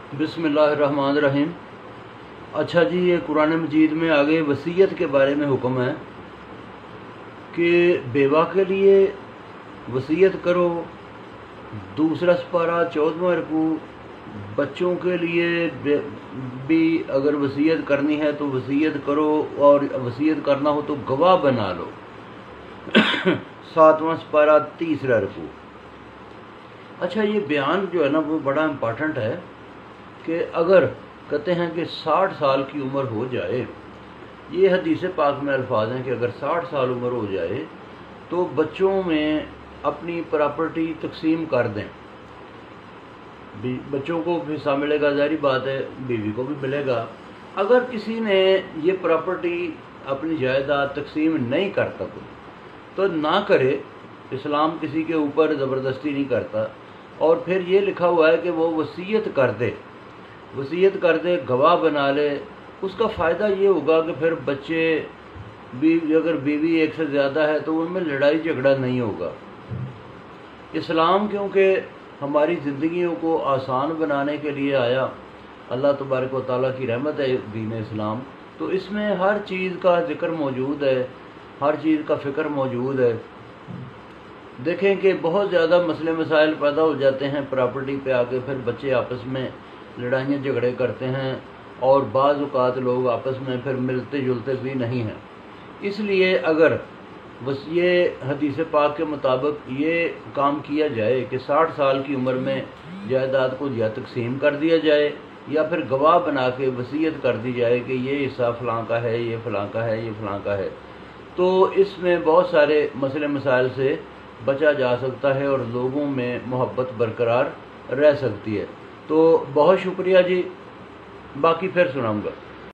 بسم اللہ الرحمن الرحیم۔ اچھا جی، یہ قرآن مجید میں آگے وصیت کے بارے میں حکم ہے کہ بیوہ کے لیے وصیت کرو۔ دوسرا سپارہ 14واں رکوع۔ بچوں کے لیے بھی اگر وصیت کرنی ہے تو وصیت کرو، اور وصیت کرنا ہو تو گواہ بنا لو۔ 7واں سپارہ 3 رکوع۔ اچھا، یہ بیان جو ہے نا وہ بڑا امپورٹنٹ ہے کہ اگر کہتے ہیں کہ 60 سال کی عمر ہو جائے، یہ حدیث پاک میں الفاظ ہیں کہ اگر 60 سال عمر ہو جائے تو بچوں میں اپنی پراپرٹی تقسیم کر دیں۔ بچوں کو حصہ ملے گا، ظاہری بات ہے بیوی کو بھی ملے گا۔ اگر کسی نے یہ پراپرٹی اپنی جائیداد تقسیم نہیں کرتا تو نہ کرے، اسلام کسی کے اوپر زبردستی نہیں کرتا۔ اور پھر یہ لکھا ہوا ہے کہ وہ وصیت کر دے، گواہ بنا لے۔ اس کا فائدہ یہ ہوگا کہ پھر بچے بھی، اگر بیوی ایک سے زیادہ ہے تو ان میں لڑائی جھگڑا نہیں ہوگا۔ اسلام کیونکہ ہماری زندگیوں کو آسان بنانے کے لیے آیا، اللہ تبارک و تعالیٰ کی رحمت ہے دین اسلام، تو اس میں ہر چیز کا ذکر موجود ہے، ہر چیز کا فکر موجود ہے۔ دیکھیں کہ بہت زیادہ مسئلے مسائل پیدا ہو جاتے ہیں پراپرٹی پہ آ کے، پھر بچے آپس میں لڑائیاں جھگڑے کرتے ہیں، اور بعض اوقات لوگ آپس میں پھر ملتے جلتے بھی نہیں ہیں۔ اس لیے اگر یہ حدیث پاک کے مطابق یہ کام کیا جائے کہ 60 سال کی عمر میں جائیداد کو یا تقسیم کر دیا جائے، یا پھر گواہ بنا کے وصیت کر دی جائے کہ یہ حصہ فلاں کا ہے، یہ فلاں کا ہے، یہ فلاں کا ہے، تو اس میں بہت سارے مسئلے مسائل سے بچا جا سکتا ہے اور لوگوں میں محبت برقرار رہ سکتی ہے۔ تو بہت شکریہ جی، باقی پھر سناؤں گا۔